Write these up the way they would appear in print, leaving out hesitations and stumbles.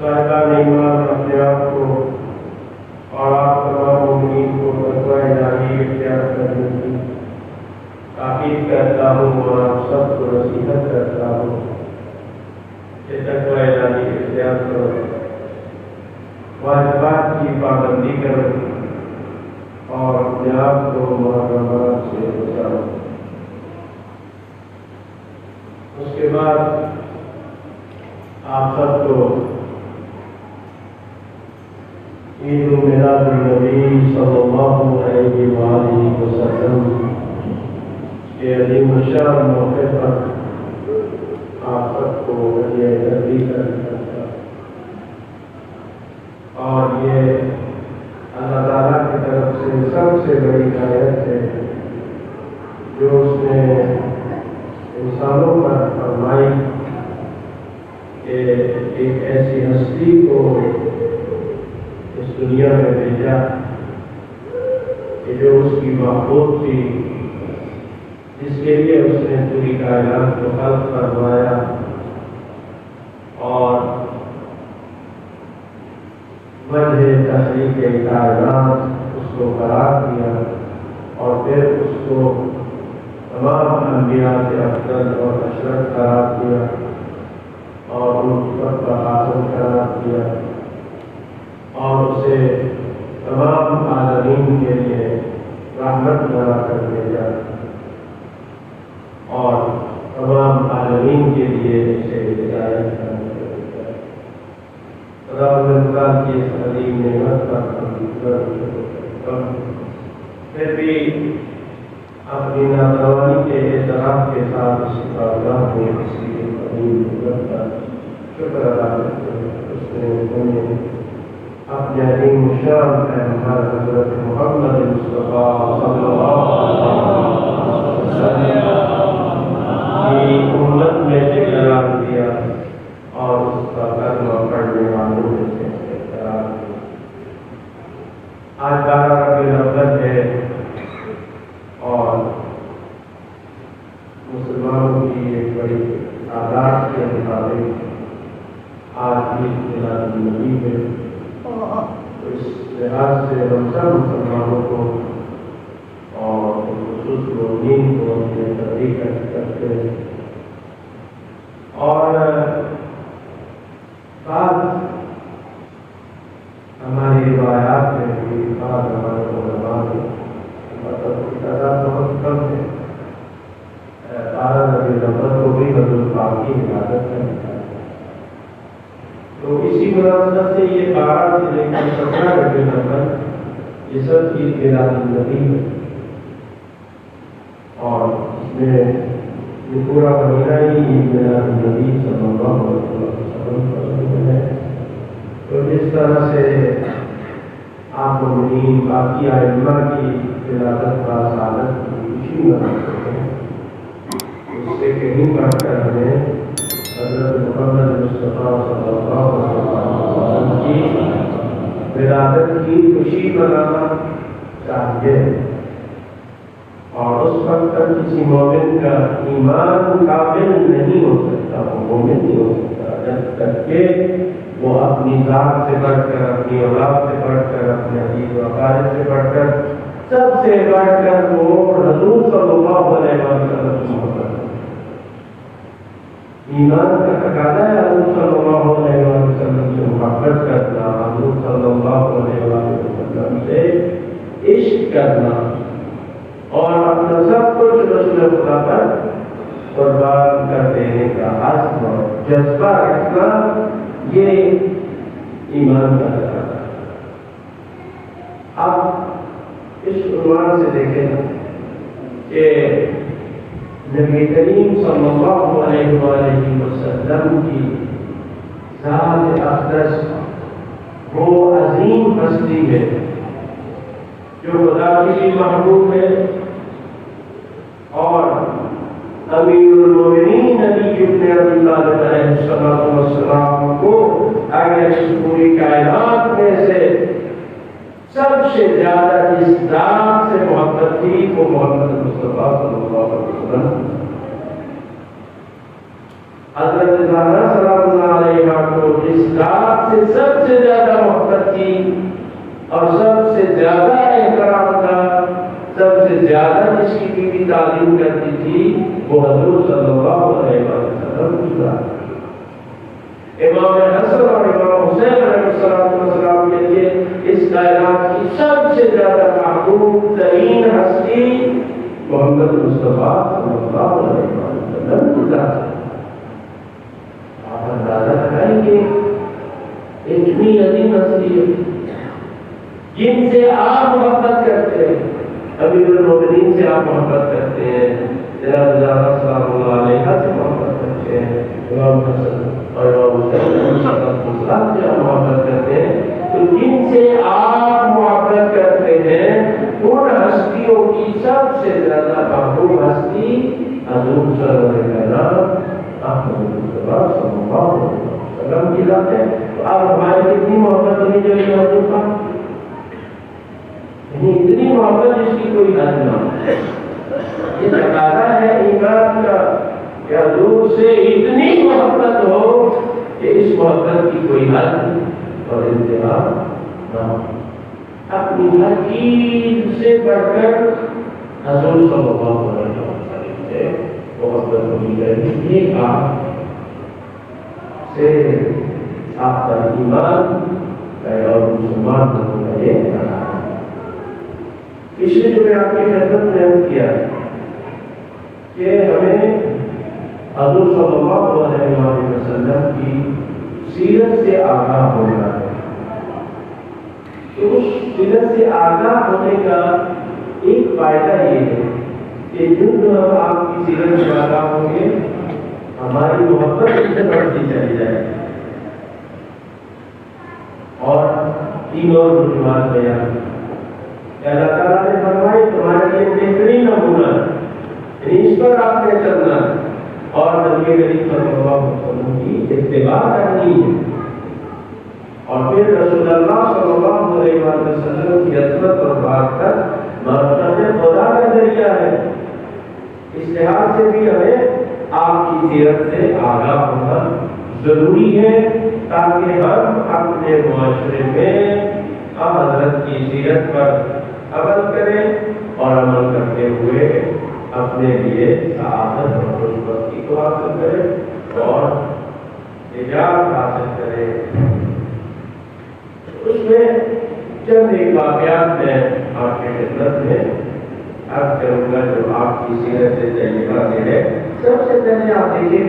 صاحبان ایمان اپنے آپ کو اور آپ تمام مومنین کو تقوی الہی اختیار کرنے کی تاکید کرتا ہوں اور آپ سب کو نصیحت کرتا ہوں کہ تقوی الہی اختیار کرو، واجبات کی پابندی کرو اور اپنے آپ کو محرمات سے بچاؤ۔ اس کے بعد آپ سب کو عید میلاد النبی صلی اللہ علیہ وآلہ وسلم کے عظیم الشان موقع پر آپ سب کو یہ تبلیغ کرتا اور یہ اللہ تعالیٰ کی طرف سے سب سے بڑی ہدایت ہے جو اس نے انسانوں پر فرمائی کہ ایک ایسی ہستی کو اس دنیا میں بھیجا کہ جو اس کی محبوب تھی، جس کے لیے اس نے پوری کائنات کو خلق فرمایا اور وجہ تخلیق کائنات اس کو قرار دیا اور پھر اس کو تمام انبیاء سے افضل اور اشرف قرار دیا اور ان سب کا حاصل قرار دیا اور اسے تمام عالمین کے لیے رحمت بنا کر بھیجا اور تمام عالمین کے لیے اسے ہدایت کر بھیجا۔ خدا کی اس عظیم نعمت کا پھر بھی اپنی ناتوانی کے اعتراف کے ساتھ اس بارگاہ میں کسی عظیم نعمت کا شکر ادا کرتے ہیں۔ اس نے ہمیں اپنے عظیم الشان پیغمبر حضرت محمد مصطفیٰ صلی اللہ علیہ وسلم کی امت میں سے قرار دیا اور اس کا کلمہ پڑھنے والوں میں سے قرار دیا۔ آج 12 ربیع الاول ہے اور مسلمانوں کی ایک بڑی تعداد کے مطابق آج عید میلاد النبی ہے۔ تو اس لحاظ سے ہم سب مسلمانوں کو اور خصوص مومنین کو یہ تبلیغ کرتے ہیں اور بعض ہماری روایات میں بھی بعض ہمارے علماء میں مطلب کی تعداد بہت کم ہے، 12 ربیع الاول کو بھی حضور پاک کی عبادت کرتا ہے۔ تو اسی مناسبت سے یہ 12 سے لے کر 17 ربیع الاول یہ سب عید میلاد النبی ہے اور اس میں یہ پورا مہینہ ہی عید میلاد النبی صلی اللہ علیہ وسلم کا ہے۔ تو جس طرح سے آپ مومنین باقی ائمہ کی ولادت کا سعادت کی خوشی مناتے ہیں، اس سے کہیں بڑھ کر ہمیں حضرت محمد مصطفیٰ صلی اللہ علیہ وسلم کی ولادت کی خوشی منانا چاہیے اور اس وقت تک کسی مومن کا ایمان کامل نہیں ہو سکتا، وہ مومن نہیں ہو سکتا جب تک کہ وہ اپنی ذات سے بڑھ کر، اپنی اولاد سے بڑھ کر، اپنے عزیز و اقارب سے بڑھ کر، سب سے بڑھ کر وہ حضور صلی اللہ علیہ وسلم کی محبت۔ ایمان کا تقاضا ہے حضور صلی اللہ علیہ وسلم سے محبت کرنا، حضور صلی اللہ علیہ وسلم سے عشق کرنا اور اپنا سب کچھ رسول خدا پر قربان کر دینے کا عزم اور جذبہ رکھنا، یہ ایمان کا تقاضا ہے۔ اب اس عنوان سے دیکھیں کہ نبی کریم صلی اللہ علیہ وآلہ وسلم کی ذات اقدس وہ عظیم ہستی ہے جو خدا کی بھی محبوب ہے اور امیر المومنین علی بن ابی طالب علیہ السلام کو اگر اس پوری کائنات میں سے سب سے زیادہ جس ذات سے محبت تھی وہ محمد مصطفیٰ صلی اللہ علیہ وسلم۔ حضرت زہرا سلام اللہ علیہ صالحہ کو جس ذات سے سب سے زیادہ محبت تھی اور سب سے زیادہ احترام تھا، سب سے زیادہ جس کی بیوی تعلیم کرتی تھی، وہ حضور صلی اللہ علیہ وسلم کی ذات۔ امام حسن اور امام حسین علیہ السلام کے لیے اس کائنات کی سب سے زیادہ محبوب ترین ہستی محمد مصطفیٰ صلی اللہ علیہ وسلم کی ذات ہے۔ آپ اندازہ لگائیں گے اتنی عظیم ہستی ہے جن سے آپ محبت کرتے ہیں، امیر المومنین سے آپ محبت کرتے ہیں، سلام اللہ علیہ سے محبت کرتے ہیں، امام حسن اور امام حسین سے آپ محبت کرتے ہیں، تو جن سے آپ محبت کرتے ہیں ان ہستیوں کی سب سے زیادہ محبوب ہستی حضور صلی اللہ علیہ وسلم صلی اللہ علیہ وسلم کی ذات ہے۔ تو آپ ہماری کتنی محبت ہونی چاہیے حضور کا؟ اتنی محبت جس کی کوئی حد نہ ہو۔ یہ تقاضا ہے ایمان کا کہ حضور سے اتنی محبت ہو کہ اس محبت کی کوئی حد اور انتہا نہ ہو۔ اپنی ہر چیز سے بڑھ کر حضور صلی اللہ علیہ وسلم سے محبت ہونی چاہیے۔ یہ آپ سے آپ کا ایمان اور مسلمان ہونے کا یہ تقاضا ہے۔ پچھلے جو میں آپ کی خدمت میں عرض کیا کہ ہمیں حضور صلی اللہ علیہ وسلم کی سیرت سے آگاہ ہونا ہے۔ تو اس سیرت سے آگاہ ہونے کا ایک فائدہ یہ ہے کہ جب ہم آپ کی سیرت سے آگاہ ہوں گے ہماری محبت اس سے بڑھتی چلی جائے گی۔ اور تین اور رجوعات بیان اللہ تعالیٰ نے فرمائی تمہارے لیے بہترین نمونہ، یعنی اس پر آپ نے چلنا اور نبی کریم صلی اللہ علیہ وسلم کی اتباع کرنی ہے۔ اور پھر رسول اللہ صلی اللہ علیہ وسلم کی عظمت اور برکت معرفت خدا کا ذریعہ ہے۔ اس لحاظ سے بھی ہمیں آپ کی سیرت سے آگاہ ہونا ضروری ہے تاکہ ہم اپنے معاشرے میں حضرت کی سیرت پر عمل کریں اور عمل کرتے ہوئے اپنے لیے سعادت اور خوشبختی کو حاصل کریں اور نجات حاصل کریں۔ اس میں چند ایک واقعات میں آپ کی خدمت میں عرض کروں گا جو آپ کی سیرت سے طیبہ سے ہے۔ سب سے پہلے آپ دیکھیں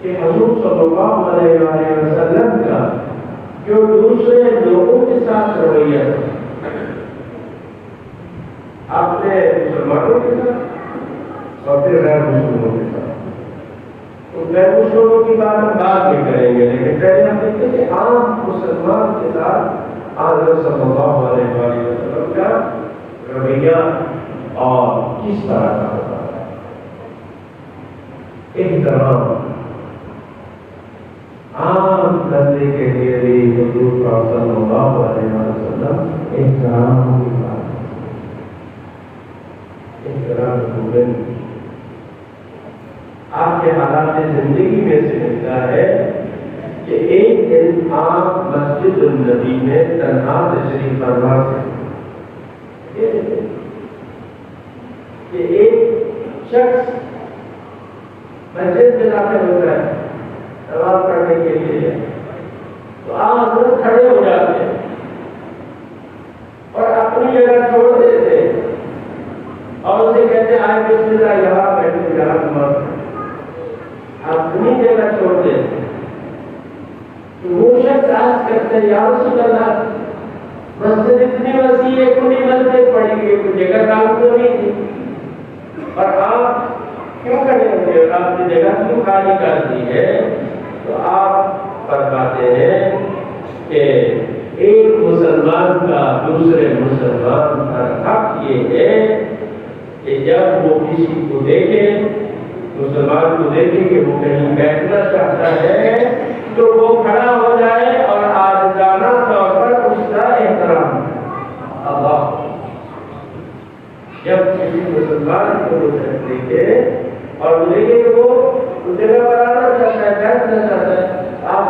کہ حضور صلی اللہ علیہ وسلم کا جو دوسرے لوگوں کے ساتھ رویہ تھا، اپنے مسلمانوں کے ساتھ اور پھر غیر مسلموں کے ساتھ۔ تو غیر مسلموں کی بات ہم بعد میں کریں گے، لیکن پہلے ہم دیکھتے ہیں کہ عام مسلمان کے ساتھ حضرت صلی اللہ علیہ وسلم کا رویہ اور کس طرح کا ہوتا ہے۔ احترام عام بندے کے لیے حضور صلی اللہ علیہ وسلم احترام کی بات، احترام ہوگی۔ آپ کے حالات زندگی میں سے ملتا ہے کہ ایک دن آپ مسجد النبی میں تنہا تشریف فرما تھے کہ ایک شخص مسجد میں داخل ہوتا ہے نماز پڑھنے کے لیے، تو آپ لوگ کھڑے ہو جاتے ہیں اور اپنی جگہ چھوڑ دیتے ہیں اور اسے کہتے ہیں آئے بسم اللہ یہاں بیٹھے یہاں نماز پڑھیں۔ اپنی جگہ چھوڑ دیتے ہیں تو وہ شخص عرض کرتے ہیں یا رسول اللہ مسجد اتنی وسیع ہے، کوئی مسجد پڑی ہوئی کوئی جگہ کام تو نہیں تھی اور آپ کیوں کھڑے ہوتے ہیں، آپ کی جگہ کیوں خالی کر دی ہے؟ تو آپ فرماتے ہیں کہ ایک مسلمان کا دوسرے مسلمان پر حق یہ ہے کہ جب وہ کسی کو دیکھے، مسلمان کو دیکھے کہ وہ کہیں بیٹھنا چاہتا ہے تو وہ کھڑا ہو جائے اور عاجزانہ طور پر اس کا احترام کرے۔ اللہ جب کسی مسلمان کو دیکھے اور دیکھے کہ وہ اس جگہ پر آنا چاہتا ہے، بیٹھنا چاہتا ہے، آپ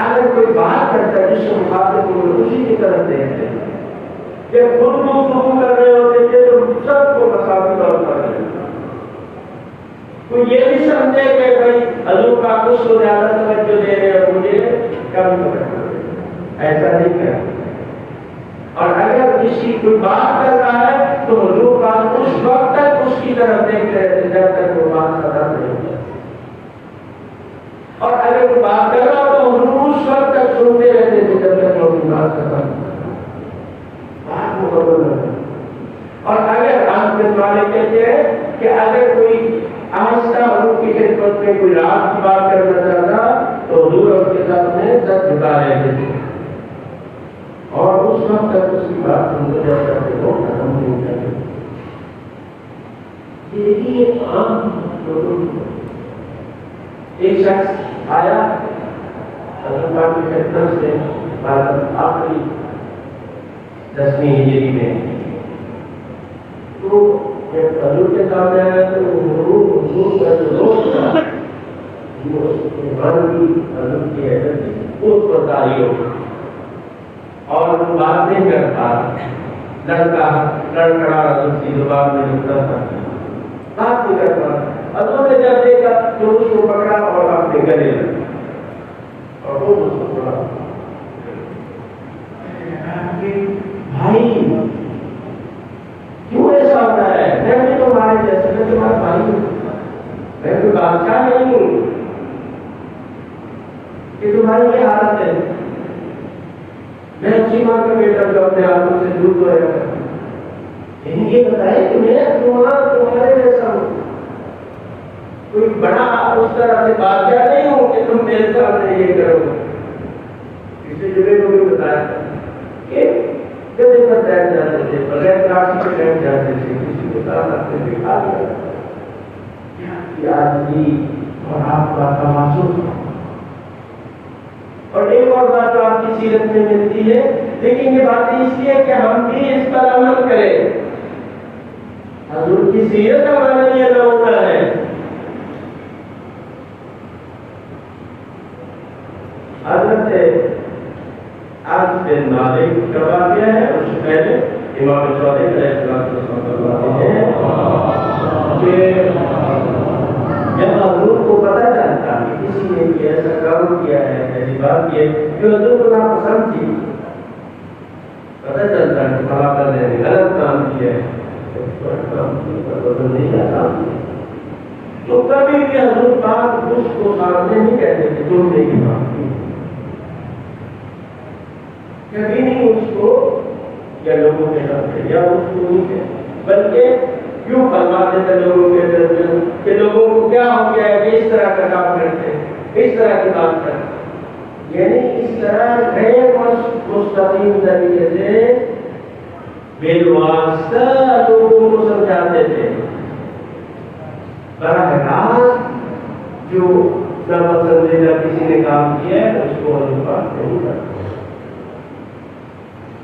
اگر کوئی بات کرتا ہے جس سے مخاطب کو اسی کی طرف دیکھتے ہیں. جب خود گفتگو کر رہے ہوتے تھے تو سب کو مساوی طور پر کوئی یہ بھی سمجھے کہ بھائی حضور پاک اس کو زیادہ توجہ دے رہے اور مجھے کم توجہ دے رہے. ایسا نہیں کرنا. اور اگر کسی کوئی بات کر رہا ہے تو حضور پاک اس وقت تک اس کی طرف دیکھ رہے تھے جب تک وہ بات ختم نہیں ہو جاتی. اور اگر کوئی بات کر رہا تو حضور اس وقت تک سنتے رہتے تھے جب تک وہ بات ختم بات مکمل ہو. اور اگر آپ والے کہتے ہیں کہ اگر کوئی آہستہ حضور کی خدمت میں کوئی رات کی بات کرنا چاہتا تو حضور اس کے ساتھ میں سر جھکا رہتے تھے اور اس وقت تک اس کی بات سنتے جاتا تھے وہ ختم نہیں کرتے. یہ عام لوگوں ایک شخص آیا حضرت پاک کی خدمت سے آخری 10ویں ہجری میں. تو جب حضور کے سامنے آیا تو حضور کا جو روح تھا وہ ایمان کی حضور کی حیثیت تھی اس پر طاری ہو اور وہ بات نہیں کرتا. لڑکڑا حضور کی زبان میں لکھتا تھا بات نہیں کرتا. حضور نے جب دیکھا تو اس کو پکڑا اور اپنے گلے لگا اور وہ اس کو پکڑا. بھائی کیوں ایسا ہوتا ہے؟ میں بھی تمہارے جیسے میں تمہارا بھائی ہوں. میں کوئی بادشاہ نہیں ہوں کہ تمہاری یہ حالت ہے. میں اسی ماں کا بیٹا جو اپنے آنکھوں سے دور ہو رہا ہے. یہ بتائے کہ میں تمہارے جیسا ہوں. کوئی بڑا اس طرح سے بادشاہ نہیں ہوں کہ تم میرے سامنے یہ کرو. اسے جگہ کو بھی بتایا کہ کبھی پر بیٹھ جاتے تھے بغیر کاسی پہ بیٹھ جاتے تھے کسی کو ساتھ اپنے دکھا دیا آدمی اور آپ کا تماشر. اور ایک اور بات تو آپ کی سیرت میں ملتی ہے لیکن یہ بات اس لیے کہ ہم بھی اس پر عمل کریں. حضور کی سیرت ہمارا یہ نمونہ ہے. حضرت آج بن مالک کا واقعہ ہے. اس سے پہلے امام صادق علیہ السلام فرماتے ہیں کہ جب حضور کو پتہ چلتا کہ کسی نے بھی ایسا کام کیا ہے ایسی بات کی ہے جو حضور کو ناپسند تھی, پتہ چلتا ہے کہ صحابہ نے غلط کام کیا ہے نہیں جاتا تو کبھی بھی حضور پاک اس کو سامنے نہیں کہتے کہ تم نے کی بات کی. کبھی نہیں اس کو یا لوگوں کے سامنے یا اس کو نہیں کہتے بلکہ کیوں فرماتے تھے لوگوں کے درمیان کہ لوگوں کو کیا ہو گیا ہے کہ اس طرح کا کام کرتے ہیں اس طرح کی بات کرتے ہیں. یعنی اس طرح غیر مستقیم طریقے سے بالواسطہ لوگوں کو سمجھاتے تھے. براہ راست جو ناپسندیدہ کسی نے کام کیا ہے اس کو حضور پاک نہیں کرتے.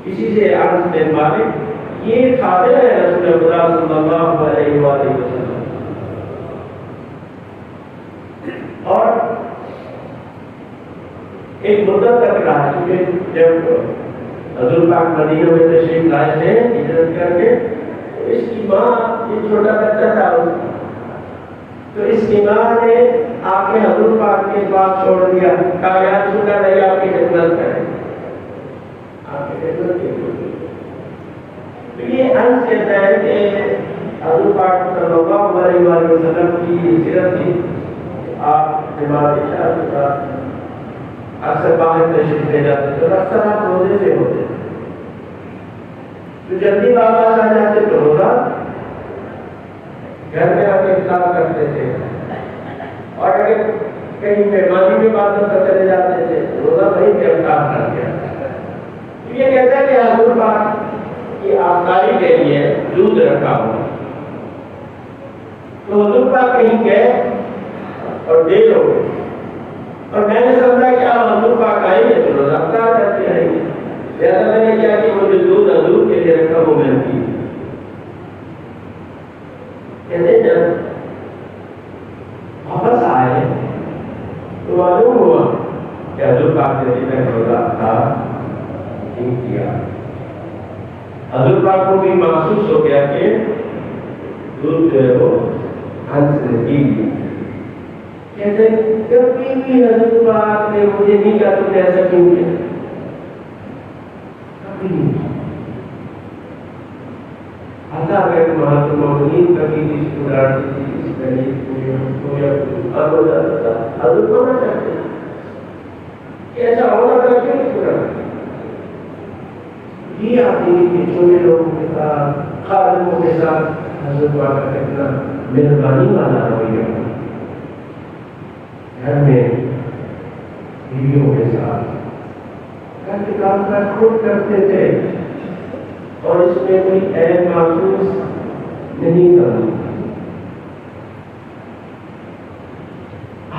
اسی سے عرض بن مالک یہ خادم ہے رسول خدا صلی اللہ علیہ وآلہ وسلم. اور ایک مدت تک رہا چکے جب حضور پاک مدینہ میں تشریف لائے تھے ہجرت کر کے. اس کی ماں یہ چھوٹا بچہ تھا تو اس کی ماں نے آ کے حضور پاک کے پاس چھوڑ دیا. کہا یا رسول اللہ آپ کی خدمت کریں آپ کی خدمت کی. تو یہ انس کہتا ہے کہ حضور پاک صلی اللہ علیہ وآلہ وسلم کی سیرت تھی. آپ جماعت عشاء کے بعد اکثر باہر تشریف لے جاتے تھے اور اکثر آپ روزے سے ہوتے تھے. تو جلدی واپس آ جاتے تو روزہ گھر میں آ کے افطار کرتے تھے اور اگر کہیں مہمانی میں بات کر چلے جاتے تھے روزہ وہیں پہ افطار کر کے. یہ کہتا ہے کہ حضور پاک کی آفتاری کے لیے دودھ رکھا ہوا تو حضور پاک کہیں گئے اور دیر ہو گئی اور میں نے سمجھا کہ آپ حضور پاک آئیں گے تو روزہ افطار کرتے آئیں گے. لہٰذا میں نے کیا کہ مجھے دودھ حضور کے لیے رکھا وہ میں پی. کہتے جب واپس آئے تو معلوم ہوا کہ حضور پاک نے نہیں کیا. حضرت پاک کو بھی محسوس ہو گیا کہ دودھ جو ہے وہ ہنس نے پی لی. کہتے کبھی بھی حضرت پاک نے مجھے نہیں کہا تم نے ایسا کیوں کیا؟ کبھی نہیں. اللہ اگر محمد کبھی اس کو ڈانٹتی تھی اس طریقے کو یا اب ہو جاتا تھا حضرت ہونا چاہتے کہ ایسا ہونا تھا کیوں اس کو ڈانٹتے؟ یہ آدمی کے چھوٹے لوگوں کے ساتھ خادموں کے ساتھ حضرت پاک کا کتنا مہربانی والا رویہ. گھر میں بیویوں کے ساتھ گھر کے کام کاج خود کرتے تھے اور اس میں کوئی عیب محسوس نہیں کرنا.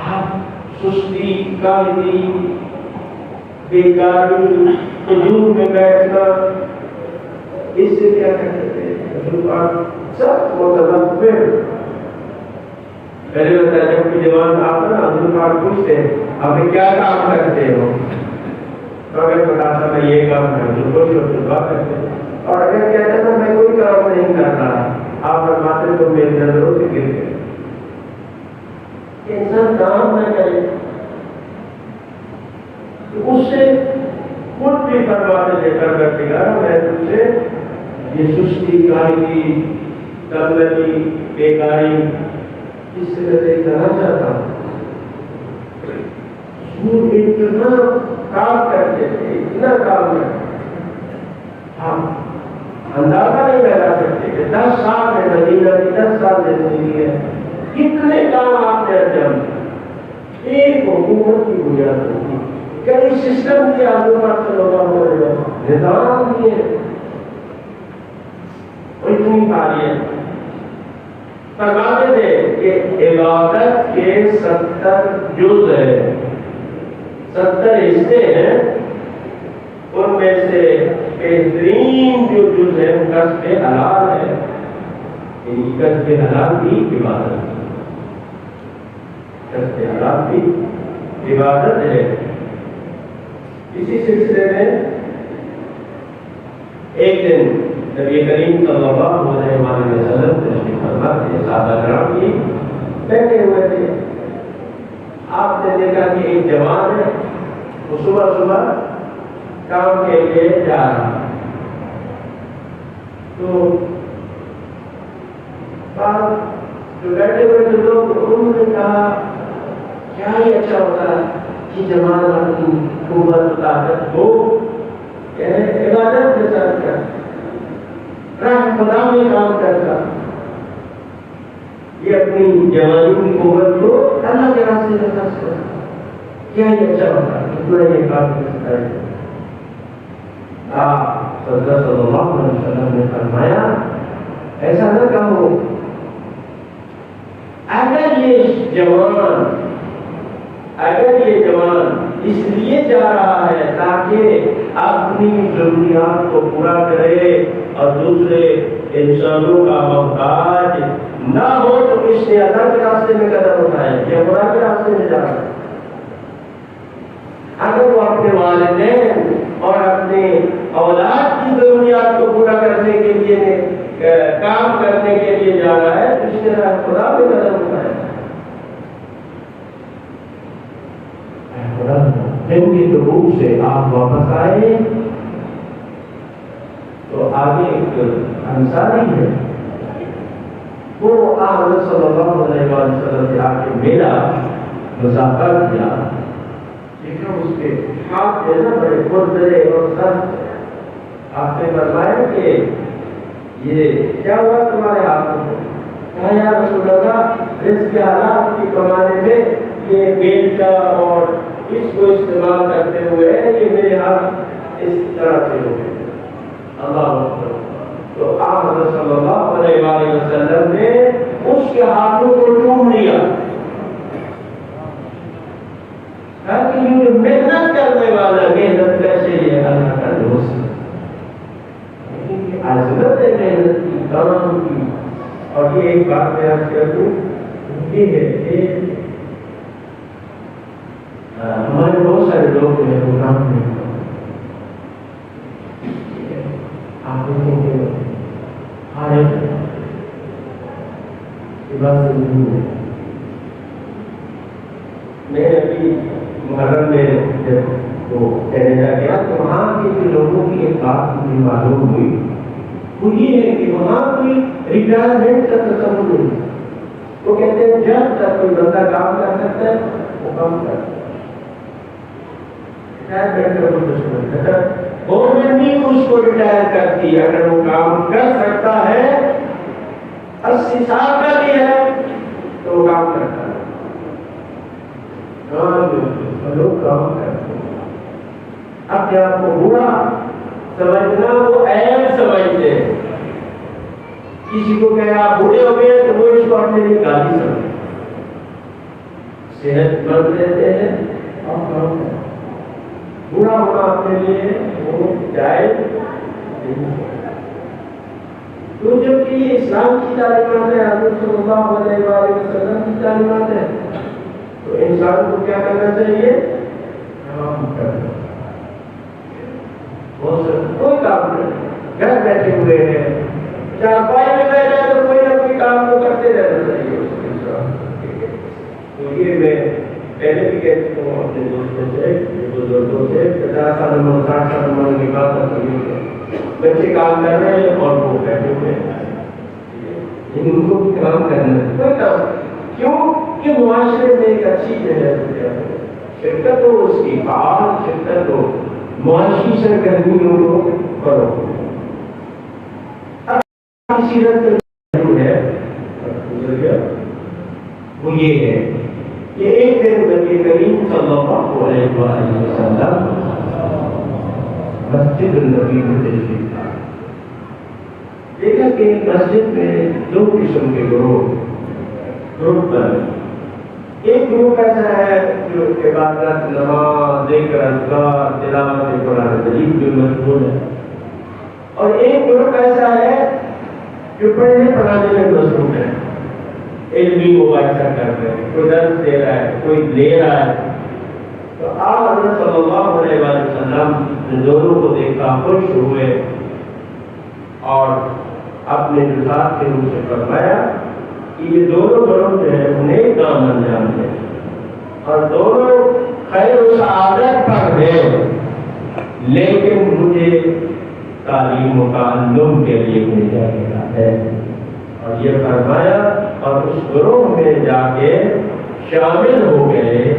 آپ سستی کاہلی بیکاری حضور میں بیٹھنا اس سے کیا کہتے تھے حضور پاک سب متوفر. پہلے بتایا جب کوئی جوان آتا نا حضور پاک پوچھتے آپ کیا کام کرتے ہو تو اگر بتاتا میں یہ کام کرتا خوش ہو تو دعا کرتے اور اگر کہتا تھا میں کوئی کام نہیں کر رہا آپ فرماتے تو میری نظروں سے گر گئے. انسان کام نہ کرے تو اس سے خود بھی فرماتے لے کر بیٹھے گا میں تم سے یہ سستی کاہلی تنبلی بیکاری اس سے میں دیکھنا چاہتا ہوں. سور اتنا کام کرتے تھے اتنا کام کرتے ہم اندازہ نہیں لگا سکتے کہ 10 سال میں مدینہ کی 10 سال زندگی ہے کتنے کام آپ نے انجام دیے. ایک حکومت کی بنیاد ہوتی کئی سسٹم کی آزمات سے لوگوں ہو رہے نظام دیے اور اتنی فعالیت فرماتے تھے کہ عبادت کے 70 جز ہیں 70 حصے ہیں ان میں سے بہترین جو جز ہے کسب حلال ہے. یعنی کسب حلال بھی عبادت کسب حلال بھی عبادت ہے. اسی سلسلے میں ایک دن نبی کریم صلی اللہ علیہ وسلم تشریف فرما تھے. صحابہ کرام بھی بیٹھے ہوئے تھے. آپ نے دیکھا کہ ایک جوان ہے وہ صبح صبح کام کے لیے جا رہا. تو جو بیٹھے ہوئے تھے لوگ انہوں نے کہا کیا ہی اچھا ہوتا ہے کہ جوان اپنی قوت طاقت کو عبادت کے ساتھ کر راہ خدا میں کام کرتا یہ اپنی جوانی کی قوت کو اللہ کے راستے میں خرچ کرتا. کیا ہی اچھا ہوتا ہے کتنا یہ کام کر سکتا ہے. صلی اللہ علیہ وسلم نے فرمایا ایسا نہ کہو. اگر یہ جوان اس لیے جا رہا ہے تاکہ اپنی ضروریات کو پورا کرے اور دوسرے انسانوں کا محتاج نہ ہو تو اس نے اللہ کے راستے میں قدم اٹھایا یا خدا کے راستے میں جا رہا ہے. اگر وہ اپنے والدین اور اپنے اولاد کی ضروریات کو پورا کرنے کے لیے کام کرنے کے لیے جا رہا ہے تو اس نے خدا میں قدم اٹھایا. جن کی طرف سے آپ واپس آئے تو آگے ایک انصاری ہے وہ آپ صلی اللہ علیہ وسلم سے آ کے میرا مذاکرہ کیا. دیکھا اس کے ہاتھ جو ہے نا بڑے کھردرے اور سخت. آپ نے فرمایا کہ یہ کیا ہوا تمہارے ہاتھوں میں؟ کہا یا رسول اللہ رزق کے حالات کی کمانے میں یہ بیل کا اور اس کو استعمال کرتے ہوئے یہ میرے ہاتھ اس طرح سے ہو گئے. اللہ اکبر. تو آپ حضرت صلی اللہ علیہ وسلم نے اس کے ہاتھوں کو چوم لیا تاکہ یہ محنت کرنے والا محنت کیسے یہ اللہ کا دوست عظمت ہے محنت کی کام کی. اور یہ ایک بات میں آپ کر دوں یہ ہے کہ ہمارے بہت سارے لوگ جو ہے وہ کام نہیں کرتے. نہیں ہے. میں ابھی محرم میں جب وہ کینیڈا گیا تو وہاں کے لوگوں کی ایک بات مجھے معلوم ہوئی، وہ یہ ہے کہ وہاں کوئی ریٹائرمنٹ کا تصور نہیں. وہ کہتے ہیں جب تک کوئی بندہ کام کر سکتا ہے وہ کام کرتا ہے. ریٹائرمنٹ کا کوئی تصور نہیں. گورنمنٹ بھی اس کو ریٹائر کرتی ہے اگر وہ کام کر سکتا ہے. 80 سال کا بھی ہے تو وہ کام کرتا ہے. لوگ کام کرتے ہیں. اپنے آپ کو برا سمجھنا وہ عیب سمجھتے ہیں. کسی کو کہ آپ بوڑھے ہو گئے تو وہ اس کو اپنے لیے گالی سمجھتے. صحت مند رہتے ہیں اور کام کرتے ہیں. برا ہونا اپنے لیے وہ جائز نہیں. تو جب کہ اسلام کی تعلیمات ہے، حضرت صلی اللہ علیہ وآلہ وسلم کی تعلیمات ہے، تو انسان کو کیا کرنا چاہیے؟ کام کرنا. کوئی کام نہیں، گھر بیٹھے ہوئے ہیں، چارپائی میں بیٹھے ہیں تو کوئی نہ کوئی کام تو کرتے رہنا چاہیے اس انسان. تو یہ میں پہلے بھی کہتا ہوں اپنے دوستوں سے، بزرگوں سے، 50 سال عمر 60 سال عمر کی بات ہے، بچے کام کر رہے ہیں اور وہ بیٹھے ہوئے ہیں، لیکن ان کو بھی کام کرنا ہے. کوئی کام کیوں کہ معاشرے میں ایک اچھی جگہ شرکت ہو، اس کی فعال شرکت ہو، معاشی سرگرمیوں کو کرو. سیرت جو ہے وہ یہ ہے کہ ایک دن نبی کریم صلی اللہ علیہ وآلہ وسلم مسجد النبی میں تشریف لایا. دیکھا کہ مسجد میں 2 قسم کے گروپ بنے. ایک گروپ ایسا ہے جو عبادت، نماز، ذکر، اذکار، تلاوت قرآن مجید میں مشغول ہے، اور ایک گروپ ایسا ہے جو پڑھنے پڑھانے میں مصروف ہے، علمی مباحثہ کر رہے ہیں، کوئی درس دے رہا ہے، کوئی لے رہا ہے. تو آپ حضرت صلی اللہ علیہ وسلم نے دونوں کو دیکھا، خوش ہوئے اور اپنے جو ساتھ تھے ان سے فرمایا کہ یہ دونوں گروپ جو ہے انہیں کام انجام دیں اور دونوں خیر و سعادت پر ہیں، لیکن مجھے تعلیم و تعلم کے لیے بھیجا گیا ہے. اور یہ فرمایا اور اس گروہ میں جا کے شامل ہو گئے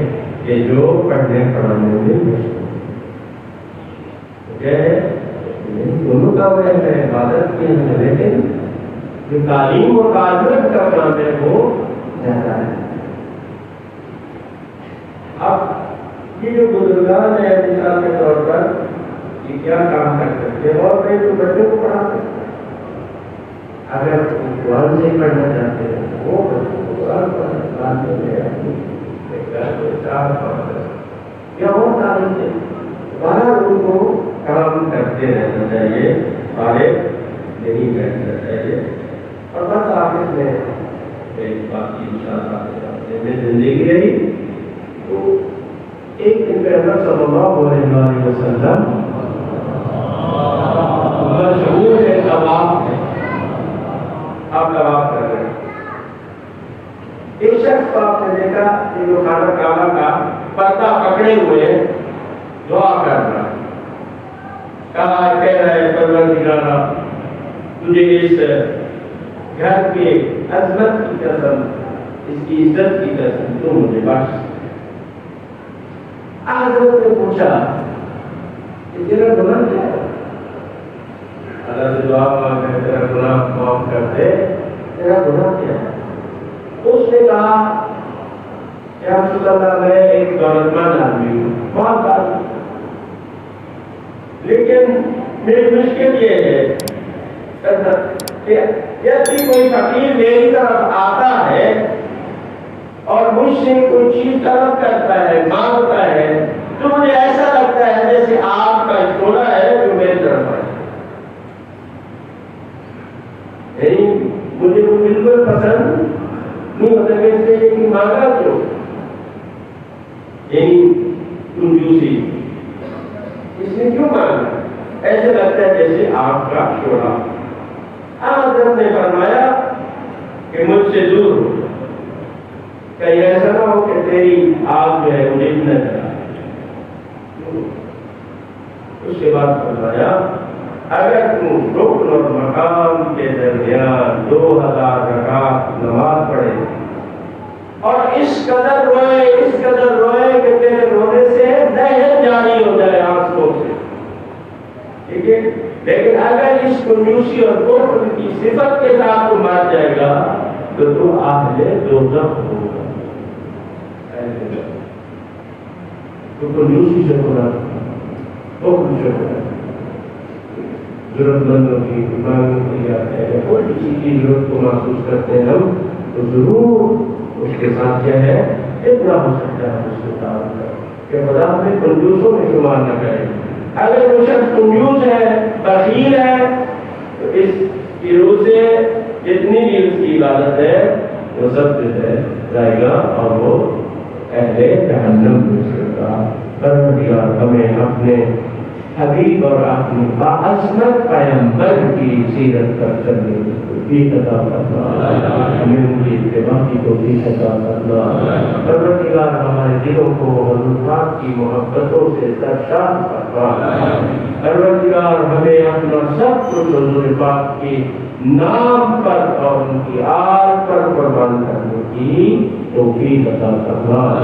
کہ جو پڑھنے پڑھانے میں دونوں کا وہ ہے عبادت کی ہے، لیکن جو تعلیم و تعلم کا کام ہے وہ زیادہ ہے. اب یہ جو بزرگان ہیں مثال کے طور پر یہ کیا کام کر سکتے ہیں؟ اور تو بچوں کو پڑھا سکتے ہیں. اگر قرآن سے پڑھنا چاہتے ہیں وہ بچوں کو قرآن پڑھنا یا اور تعلیم سے باہر ان کو کام کرتے رہنا چاہیے، فارغ نہیں رہنا چاہیے. اور بس آخر میں ایک بات کی انشاءاللہ میں زندگی رہی تو ایک دن پیغمبر صلی اللہ علیہ وسلم مشہور ہے طواف ہے، آپ طواف کر رہے ہیں. ایک شخص کو آپ نے دیکھا کہ جو کھانا کعبہ کا پردہ پکڑے ہوئے دعا کر رہا ہے، کہہ رہا ہے پروردگارا تجھے اس گھر کے عظمت کی قسم، اس کی عزت کی قسم تو مجھے بخش. حضرت نے پوچھا کہ تیرا گناہ کیا ہے؟ اللہ سے دعا مانگے تیرا گناہ معاف کر دے، تیرا گناہ کیا ہے؟ اس نے کہا یا رسول اللہ میں ایک دولت مند آدمی ہوں، بہت آدمی، لیکن میری مشکل یہ ہے کہ جب بھی کوئی فقیر میری طرف آتا ہے اور مجھ سے کوئی چیز طلب کرتا ہے، مانگتا ہے، تو مجھے ایسا لگتا ہے جیسے آپ کا جھولا ہے جو میری طرف آئے. مجھے وہ بالکل پسند نہیں ہوتا کہ اس سے یہ مانگا کیوں، کنجوسی اس نے کیوں مانگا، ایسے لگتا ہے جیسے آپ کا جھولا. حضرت نے فرمایا کہ مجھ سے دور ہو، کہیں ایسا نہ ہو کہ تیری آگ جو ہے مجھے نہ جلا۔ اس کے بعد فرمایا اگر تم رکن اور مقام کے درمیان 2000 رکعت نماز پڑھے اور اس قدر روئے کہ تیرے رونے سے نہر جاری ہو جائے آنکھوں سے، ٹھیک ہے، لیکن اگر اس کنجوسی اور کفر کی صفت کے ساتھ تو مر جائے گا تو تو اہل دوزخ ہوگا۔ تو کنجوسی سے ہونا، کفر سے ہونا، ضرورت مندوں کی مانگ کی جاتے ہیں، کوئی کسی کی ضرورت کو محسوس کرتے ہیں ہم، تو ضرور اس کے ساتھ کیا ہے اتنا ہو سکتا ہے اس کے ساتھ کہ خدا میں کنجوسوں میں شمار نہ کرے۔ اگر وہ شخص کنجوس ہے، بخیل ہے، تو اس کی روح سے جتنی بھی اس کی عبادت ہے وہ سب جو ہے جائے گا اور وہ اہل جہنم میں ہوگا۔ پروردگار ہمیں اپنے حبیب اور اپنی باعظمت پیغمبر کی سیرت پر چلنے کی توفیق عطا فرما، ہمیں ان کی اتباع کی توفیق عطا فرما۔ پروردگار ہمارے دلوں کو حضور پاک کی محبتوں سے سرشار فرما۔ پروردگار ہمیں اپنا سب کچھ حضور پاک کے نام پر اور ان کی آل پر قربان کرنے کی توفیق عطا فرما۔